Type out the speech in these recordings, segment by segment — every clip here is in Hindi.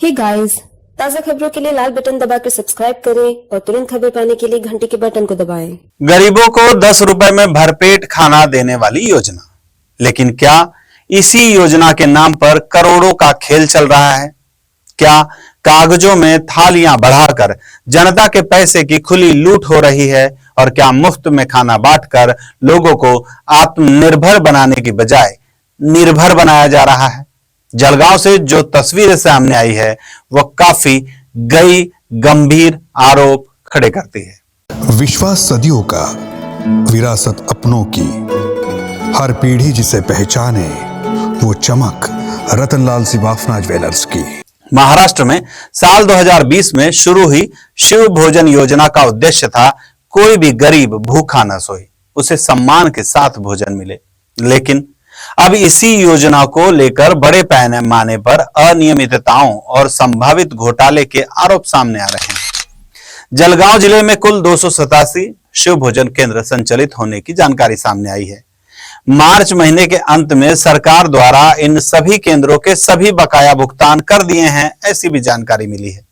हे गाइस, ताज़ा खबरों के लिए लाल बटन दबाकर सब्सक्राइब करें और तुरंत खबर पाने के लिए घंटी के बटन को दबाएं। गरीबों को 10 रुपए में भरपेट खाना देने वाली योजना, लेकिन क्या इसी योजना के नाम पर करोड़ों का खेल चल रहा है? क्या कागजों में थालियां बढ़ाकर जनता के पैसे की खुली लूट हो रही है? और क्या मुफ्त में खाना बांटकर लोगों को आत्मनिर्भर बनाने की बजाय निर्भर बनाया जा रहा है? जलगांव से जो तस्वीर सामने आई है वह काफी गंभीर आरोप खड़े करती है। विश्वास सदियों का, विरासत अपनों की, हर पीढ़ी जिसे पहचाने वो चमक रतनलाल सिवाफना ज्वेलर्स की। महाराष्ट्र में साल 2020 में शुरू हुई शिव भोजन योजना का उद्देश्य था कोई भी गरीब भूखा न सोए, उसे सम्मान के साथ भोजन मिले। लेकिन अब इसी योजना को लेकर बड़े पैमाने पर अनियमितताओं और संभावित घोटाले के आरोप सामने आ रहे हैं। जलगांव जिले में कुल 287 शिव भोजन केंद्र संचालित होने की जानकारी सामने आई है। मार्च महीने के अंत में सरकार द्वारा इन सभी केंद्रों के सभी बकाया भुगतान कर दिए हैं, ऐसी भी जानकारी मिली है।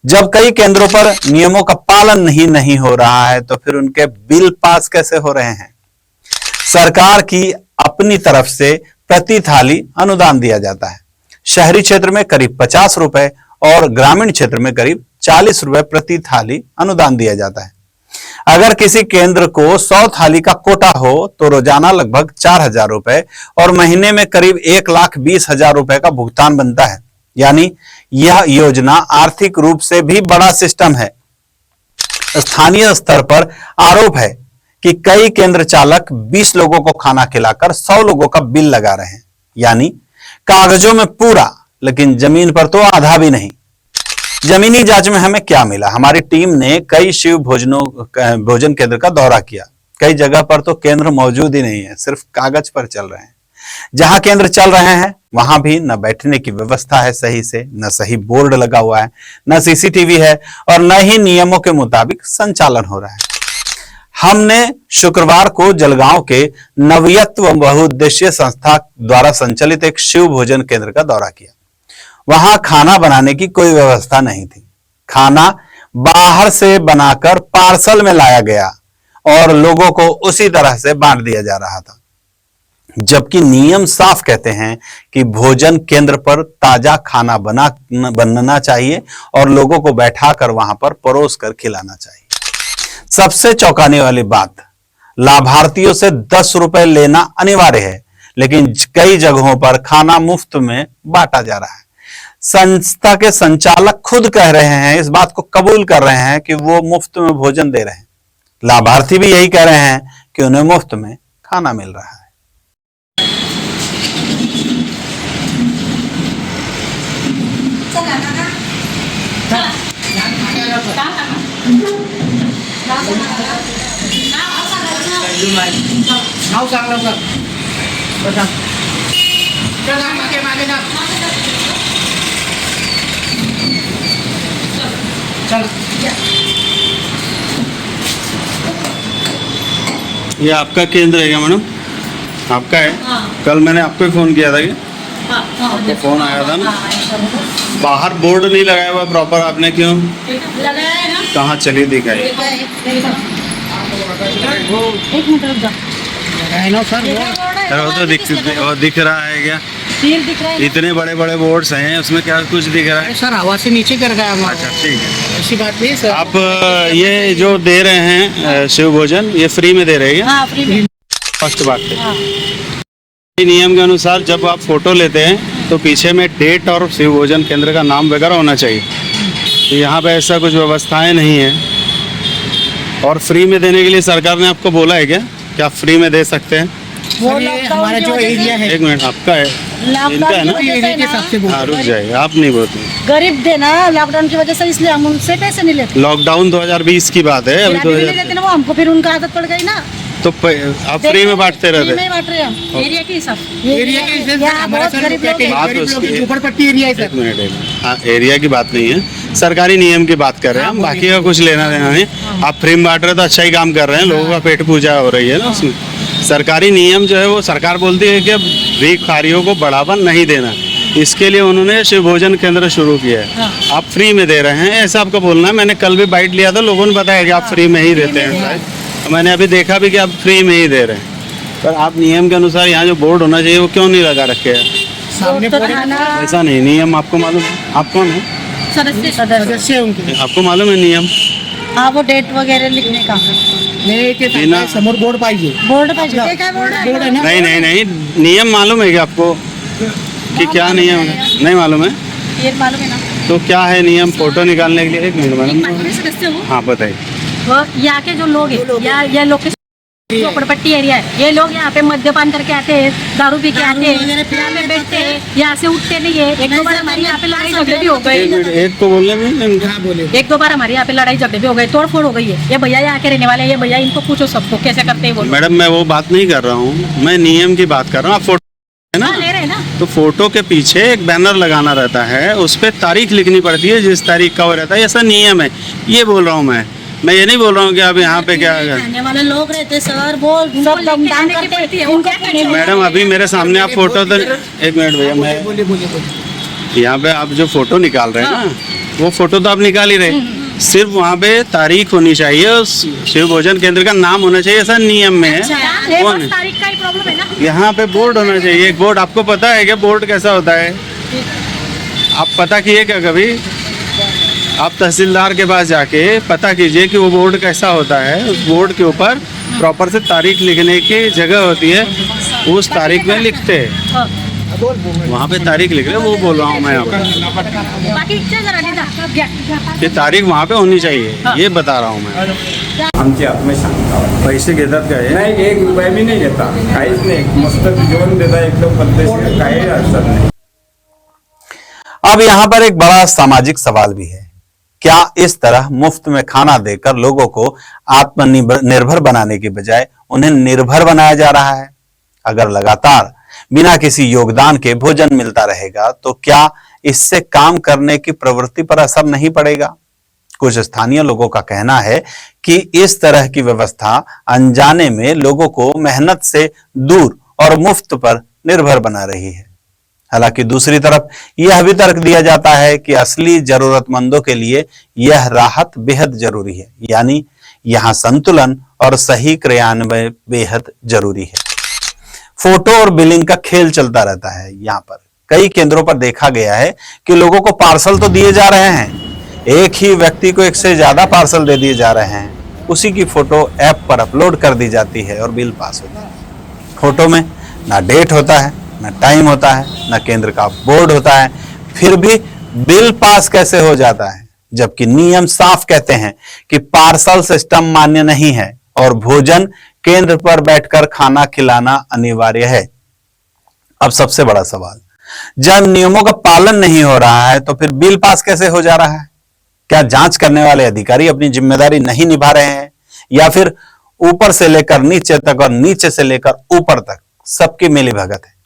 जब कई केंद्रों पर नियमों का पालन नहीं हो रहा है तो फिर उनके बिल पास कैसे हो रहे हैं? सरकार की अपनी तरफ से प्रति थाली अनुदान दिया जाता है। शहरी क्षेत्र में करीब 50 रुपए और ग्रामीण क्षेत्र में करीब 40 रुपए प्रति थाली अनुदान दिया जाता है। अगर किसी केंद्र को 100 थाली का कोटा हो तो रोजाना लगभग 4000 रुपए और महीने में करीब 1,20,000 रुपए का भुगतान बनता है। यानी यह योजना आर्थिक रूप से भी बड़ा सिस्टम है। स्थानीय स्तर पर आरोप है कि कई केंद्र चालक 20 लोगों को खाना खिलाकर 100 लोगों का बिल लगा रहे हैं। यानी कागजों में पूरा, लेकिन जमीन पर तो आधा भी नहीं। जमीनी जांच में हमें क्या मिला? हमारी टीम ने कई शिव भोजन केंद्र का दौरा किया। कई जगह पर तो केंद्र मौजूद ही नहीं है, सिर्फ कागज पर चल रहे हैं। जहां केंद्र चल रहे हैं वहां भी न बैठने की व्यवस्था है सही से, न सही बोर्ड लगा हुआ है, न सीसीटीवी है और न ही नियमों के मुताबिक संचालन हो रहा है। हमने शुक्रवार को जलगांव के नवयत्व बहुउद्देशीय संस्था द्वारा संचालित एक शिव भोजन केंद्र का दौरा किया। वहां खाना बनाने की कोई व्यवस्था नहीं थी। खाना बाहर से बनाकर पार्सल में लाया गया और लोगों को उसी तरह से बांट दिया जा रहा था, जबकि नियम साफ कहते हैं कि भोजन केंद्र पर ताजा खाना बनना चाहिए और लोगों को बैठाकर वहां पर परोस कर खिलाना चाहिए। सबसे चौंकाने वाली बात, लाभार्थियों से 10 रुपए लेना अनिवार्य है, लेकिन कई जगहों पर खाना मुफ्त में बांटा जा रहा है। संस्था के संचालक खुद कह रहे हैं, इस बात को कबूल कर रहे हैं कि वो मुफ्त में भोजन दे रहे हैं। लाभार्थी भी यही कह रहे हैं कि उन्हें मुफ्त में खाना मिल रहा है। ये आपका केंद्र है क्या मैडम? आपका है? हाँ। कल मैंने आपको ही फोन किया था कि आपको फोन आया था ना? बाहर बोर्ड नहीं लगाया हुआ प्रॉपर, आपने क्यों लगाया है ना? कहाँ चलिए दिखाइए। एक मिनट रुक जाओ। वो तो दिख रहा है क्या? दिख रहा है। इतने बड़े बड़े बोर्ड्स हैं, उसमें क्या कुछ दिख रहा है? सर हवा से नीचे कर गया। अच्छा ठीक है, ऐसी बात नहीं सर। आप ये जो दे रहे हैं शिव भोजन, ये फ्री में दे रहे हैं? हाँ, फ्री में। फर्स्ट बात है, हाँ। नियम के अनुसार जब आप फोटो लेते हैं तो पीछे में डेट और शिव भोजन केंद्र का नाम वगैरह होना चाहिए। तो यहाँ पे ऐसा कुछ व्यवस्थाएं नहीं है। और फ्री में देने के लिए सरकार ने आपको बोला है क्या फ्री में दे सकते हैं? वो हमारा जो एरिया है, एक मिनट, आपका है, इनका है ना? एरिया के हिसाब से हाँ, रुक जाइए, आप नहीं बोलते। गरीब देना लॉकडाउन की वजह से, इसलिए हम उनसे पैसे नहीं लेते। लॉकडाउन 2020 की बात है, अभी तो लेते ना वो, हमको फिर उनका आदत पड़ गई ना। तो आप फ्री में बांटते रहते? फ्री में बांट रहे हैं एरिया के हिसाब से। एरिया के हिसाब से हमारा सर झोपड़पट्टी एरिया है सर। एक मिनट, एरिया की बात नहीं है, सरकारी नियम की बात कर रहे हैं हम, बाकी का कुछ लेना देना नहीं। आप फ्री में बांट रहे तो अच्छा ही काम कर रहे हैं, लोगों का पेट पूजा हो रही है ना उसमें। सरकारी नियम जो है वो सरकार बोलती है कि भिखारियों को बढ़ावा नहीं देना, इसके लिए उन्होंने शिव भोजन केंद्र शुरू किया है। आप फ्री में दे रहे हैं ऐसा आपको बोलना है। मैंने कल भी बाइट लिया था, लोगों ने बताया कि आप फ्री में ही देते हैं। मैंने अभी देखा भी कि आप फ्री में ही दे रहे हैं, पर आप नियम के अनुसार यहाँ जो बोर्ड होना चाहिए वो क्यों नहीं लगा रखे हैं? सामने ऐसा नहीं, नियम आपको मालूम है? आप कौन है? सदस्य है उनके आपको मालूम है नियम? हाँ, वो डेट वगैरह लिखने का नाही ते बिना- सांगताय, समोर बोर्ड पाहिजे. बोर्ड पाहिजे. ते काय बोर्ड आहे? बोर्ड आहे ना. नहीं नहीं नहीं, नियम मालूम है क्या आपको कि क्या नियम है? नहीं मालूम है ये मालूम है ना. तो क्या है नियम? फोटो निकालने के लिए 1 मिनट मैडम। पांचवे सदस्य हो. हाँ बताइए। वो यहाँ के जो लोग हैं, या लोग के झोपड़पट्टी एरिया है, ये लोग यहाँ पे मद्यपान करके आते हैं, दारू पी के आते हैं, यहाँ पे बैठते हैं, यहाँ से उठते नहीं है. एक दो बार हमारी यहाँ पे लड़ाई झगड़े भी हो एक गए. मिनट, एक को बोलने में हाँ बोले. एक दो बार हमारे यहाँ पे लड़ाई झगड़े भी हो गए, तोड़फोड़ हो गई है. ये भैया यहाँ के रहने वाले हैं, ये भैया इनको पूछो सबको कैसे करते हैं वो लोग. मैडम मैं वो बात नहीं कर रहा हूँ, मैं नियम की बात कर रहा हूँ। आप फोटो है हाँ, ना, ले रहे हैं ना. तो फोटो के पीछे एक बैनर लगाना रहता है, उस पर तारीख लिखनी पड़ती है, जिस तारीख का वो रहता है, ऐसा नियम है। ये बोल रहा हूँ मैं ये नहीं बोल रहा हूँ कि आप यहाँ पे क्या रहने वाले लोग रहते सर, वो सब दमदान करते हैं. मैडम अभी मेरे सामने आप फोटो तो 1 मिनट भैया, मैं बोले बोले बोले. यहाँ पे आप जो फोटो निकाल रहे हैं ना, वो फोटो तो आप निकाल ही रहे, सिर्फ वहाँ पे तारीख होनी चाहिए, उस शिव भोजन केंद्र का नाम होना चाहिए, ऐसा नियम में है। कौन है? तारीख का ही प्रॉब्लम है ना. यहाँ पे बोर्ड होना चाहिए, एक बोर्ड। आपको पता है क्या बोर्ड कैसा होता है? आप पता किए क्या कभी? आप तहसीलदार के पास जाके पता कीजिए कि वो बोर्ड कैसा होता है। उस बोर्ड के ऊपर प्रॉपर से तारीख लिखने की जगह होती है, उस तारीख में लिखते हैं, वहाँ पे तारीख लिख रहे हैं, वो बोल रहा हूँ मैं यहाँ पे। बाकी जरा नहीं था. ये तारीख वहाँ पे होनी चाहिए, ये बता रहा हूँ मैं। आमची आत्मशांती पैसे घेतात का हे? नाही 1 रुपया बी नाही घेता, काहीच नाही, मस्त जेवण देता एकदम पद्धतशीर, काही अडचण नाही. अब यहाँ पर एक बड़ा सामाजिक सवाल भी है। क्या इस तरह मुफ्त में खाना देकर लोगों को आत्मनिर्भर बनाने के बजाय उन्हें निर्भर बनाया जा रहा है? अगर लगातार बिना किसी योगदान के भोजन मिलता रहेगा तो क्या इससे काम करने की प्रवृत्ति पर असर नहीं पड़ेगा? कुछ स्थानीय लोगों का कहना है कि इस तरह की व्यवस्था अनजाने में लोगों को मेहनत से दूर और मुफ्त पर निर्भर बना रही है। हालांकि दूसरी तरफ यह भी तर्क दिया जाता है कि असली जरूरतमंदों के लिए यह राहत बेहद जरूरी है, यानी यहां संतुलन और सही क्रियान्वयन बेहद जरूरी है। फोटो और बिलिंग का खेल चलता रहता है। यहाँ पर कई केंद्रों पर देखा गया है कि लोगों को पार्सल तो दिए जा रहे हैं, एक ही व्यक्ति को 1 से ज्यादा पार्सल दे दिए जा रहे हैं, उसी की फोटो ऐप पर अपलोड कर दी जाती है और बिल पास होता है। फोटो में ना डेट होता है, ना टाइम होता है, ना केंद्र का बोर्ड होता है, फिर भी बिल पास कैसे हो जाता है? जबकि नियम साफ कहते हैं कि पार्सल सिस्टम मान्य नहीं है और भोजन केंद्र पर बैठकर खाना खिलाना अनिवार्य है। अब सबसे बड़ा सवाल, जब नियमों का पालन नहीं हो रहा है तो फिर बिल पास कैसे हो जा रहा है? क्या जांच करने वाले अधिकारी अपनी जिम्मेदारी नहीं निभा रहे हैं, या फिर ऊपर से लेकर नीचे तक और नीचे से लेकर ऊपर तक सबकी मिलीभगत है?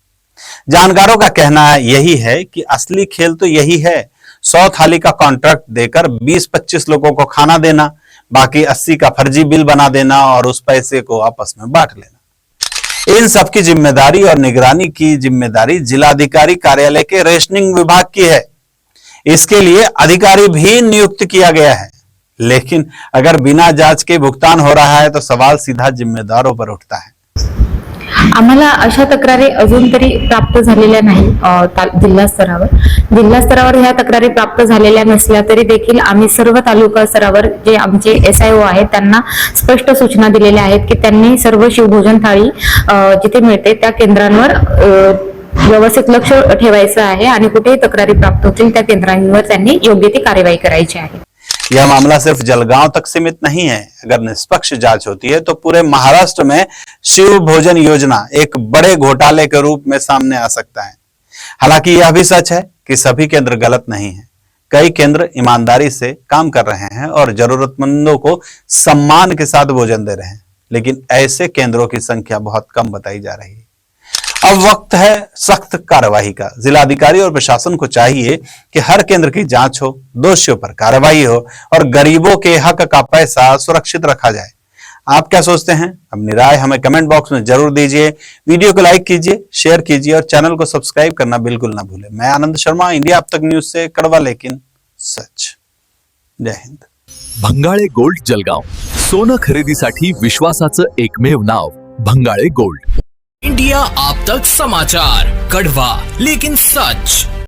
जानकारों का कहना यही है कि असली खेल तो यही है, 100 थाली का कॉन्ट्रैक्ट देकर 20-25 लोगों को खाना देना, बाकी 80 का फर्जी बिल बना देना और उस पैसे को आपस में बांट लेना। इन सब की जिम्मेदारी और निगरानी की जिम्मेदारी जिलाधिकारी कार्यालय के रेशनिंग विभाग की है। इसके लिए अधिकारी भी नियुक्त किया गया है, लेकिन अगर बिना जांच के भुगतान हो रहा है तो सवाल सीधा जिम्मेदारों पर उठता है। आम्हाला अशा तक्रारी अजून तरी प्राप्त झालेल्या नाही जिल्हा स्तरावर ह्या तक्रारी प्राप्त झालेल्या नसल्या तरी देखील आम्ही सर्व तालुका स्तरावर जे आमचे SIO आहेत त्यांना स्पष्ट सूचना दिलेल्या आहेत की त्यांनी सर्व शिवभोजन थाळी जिथे मिळते त्या केंद्रांवर व्यवस्थित लक्ष ठेवायचं आहे आणि कुठेही तक्रारी प्राप्त होतील त्या केंद्रांवर त्यांनी योग्य ती कार्यवाही करायची आहे। यह मामला सिर्फ जलगांव तक सीमित नहीं है। अगर निष्पक्ष जांच होती है तो पूरे महाराष्ट्र में शिव भोजन योजना एक बड़े घोटाले के रूप में सामने आ सकता है। हालांकि यह भी सच है कि सभी केंद्र गलत नहीं है। कई केंद्र ईमानदारी से काम कर रहे हैं और जरूरतमंदों को सम्मान के साथ भोजन दे रहे हैं, लेकिन ऐसे केंद्रों की संख्या बहुत कम बताई जा रही है। अब वक्त है सख्त कार्रवाई का। जिलाधिकारी और प्रशासन को चाहिए कि हर केंद्र की जांच हो, दोषियों पर कार्रवाई हो और गरीबों के हक का पैसा सुरक्षित रखा जाए। आप क्या सोचते हैं? अपनी राय हमें कमेंट बॉक्स में जरूर दीजिए। वीडियो को लाइक कीजिए, शेयर कीजिए और चैनल को सब्सक्राइब करना बिल्कुल ना भूलें। मैं आनंद शर्मा, इंडिया अब तक न्यूज से, कड़वा लेकिन सच। जय हिंद। भंगाळे गोल्ड जलगाव, सोनं खरेदीसाठी विश्वासाचं एकमेव नाव भंगाळे गोल्ड। इंडिया अब तक समाचार, कड़वा लेकिन सच।